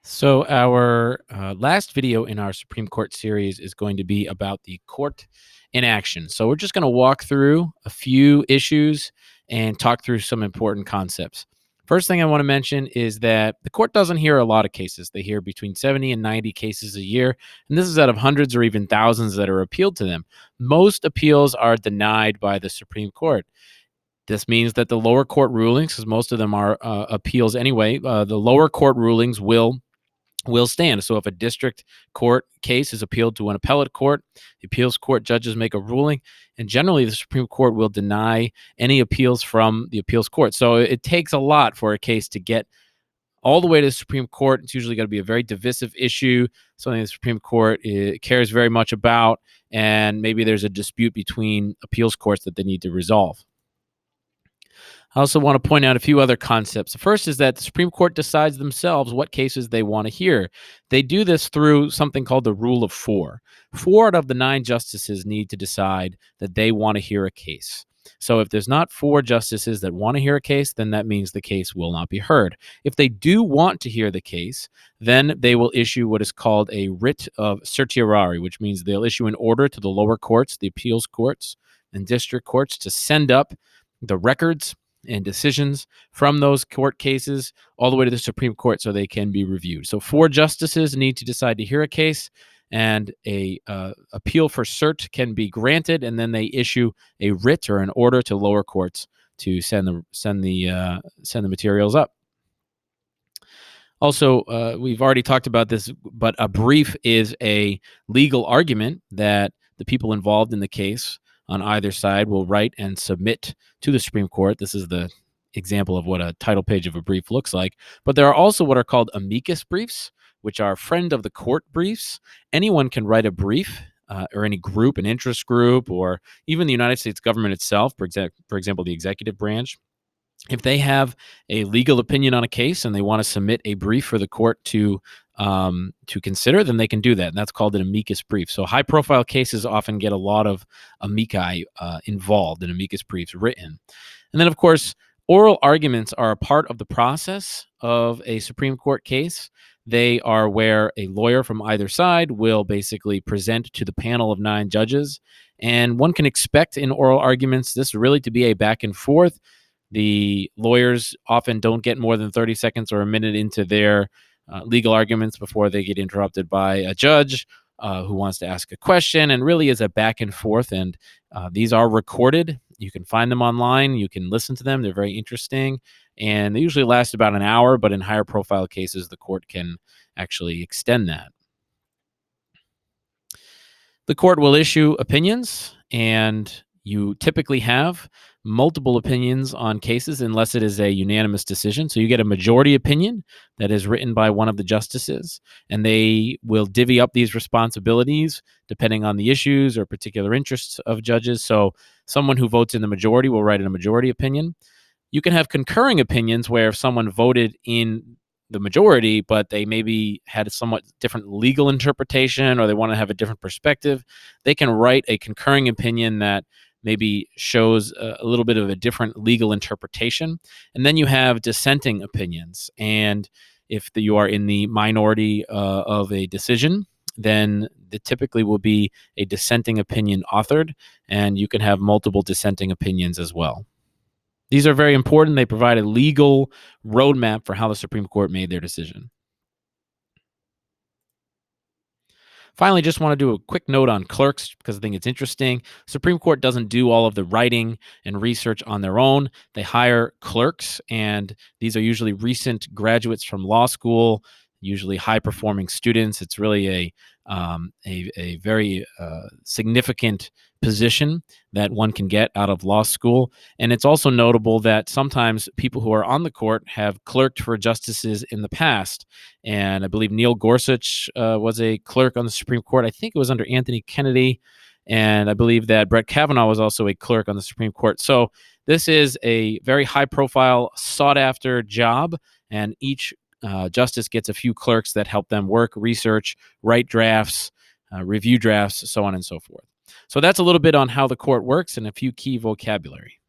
So, our last video in our Supreme Court series is going to be about the court in action. So, we're just going to walk through a few issues and talk through some important concepts. First thing I want to mention is that the court doesn't hear a lot of cases. They hear between 70 and 90 cases a year, and this is out of hundreds or even thousands that are appealed to them. Most appeals are denied by the Supreme Court. This means that the lower court rulings, because most of them are appeals anyway, the lower court rulings will stand. So if a district court case is appealed to an appellate court, the appeals court judges make a ruling, and generally the Supreme Court will deny any appeals from the appeals court. So it takes a lot for a case to get all the way to the Supreme Court. It's usually going to be a very divisive issue, something the Supreme Court cares very much about, and maybe there's a dispute between appeals courts that they need to resolve. I also want to point out a few other concepts. The first is that the Supreme Court decides themselves what cases they want to hear. They do this through something called the rule of four. Four out of the 9 justices need to decide that they want to hear a case. So if there's not 4 justices that want to hear a case, then that means the case will not be heard. If they do want to hear the case, then they will issue what is called a writ of certiorari, which means they'll issue an order to the lower courts, the appeals courts, and district courts to send up the records and decisions from those court cases all the way to the Supreme Court so they can be reviewed. So 4 justices need to decide to hear a case, and a appeal for cert can be granted, and then they issue a writ or an order to lower courts to send the materials up. Also, we've already talked about this, but a brief is a legal argument that the people involved in the case on either side will write and submit to the Supreme Court. This is the example of what a title page of a brief looks like. But there are also what are called amicus briefs, which are friend of the court briefs. Anyone can write a brief, or any group, an interest group, or even the United States government itself, for example, the executive branch. If they have a legal opinion on a case and they want to submit a brief for the court to consider, then they can do that. And that's called an amicus brief. So high-profile cases often get a lot of amici involved in amicus briefs written. And then, of course, oral arguments are a part of the process of a Supreme Court case. They are where a lawyer from either side will basically present to the panel of 9 judges. And one can expect in oral arguments this really to be a back and forth. The lawyers often don't get more than 30 seconds or a minute into their legal arguments before they get interrupted by a judge who wants to ask a question, and really is a back and forth. And these are recorded. You can find them online. You can listen to them. They're very interesting. And they usually last about an hour, but in higher profile cases, the court can actually extend that. The court will issue opinions, and you typically have multiple opinions on cases unless it is a unanimous decision. So you get a majority opinion that is written by one of the justices, and they will divvy up these responsibilities depending on the issues or particular interests of judges. So someone who votes in the majority will write in a majority opinion. You can have concurring opinions where if someone voted in the majority, but they maybe had a somewhat different legal interpretation, or they want to have a different perspective, they can write a concurring opinion that maybe shows a little bit of a different legal interpretation. And then you have dissenting opinions. And if you are in the minority of a decision, then it typically will be a dissenting opinion authored, and you can have multiple dissenting opinions as well. These are very important. They provide a legal roadmap for how the Supreme Court made their decision. Finally, just want to do a quick note on clerks because I think it's interesting. Supreme Court doesn't do all of the writing and research on their own. They hire clerks, and these are usually recent graduates from law school, usually high-performing students. It's really a very significant position that one can get out of law school. And it's also notable that sometimes people who are on the court have clerked for justices in the past. And I believe Neil Gorsuch was a clerk on the Supreme Court. I think it was under Anthony Kennedy. And I believe that Brett Kavanaugh was also a clerk on the Supreme Court. So this is a very high-profile, sought-after job, and each justice gets a few clerks that help them work, research, write drafts, review drafts, so on and so forth. So that's a little bit on how the court works and a few key vocabulary.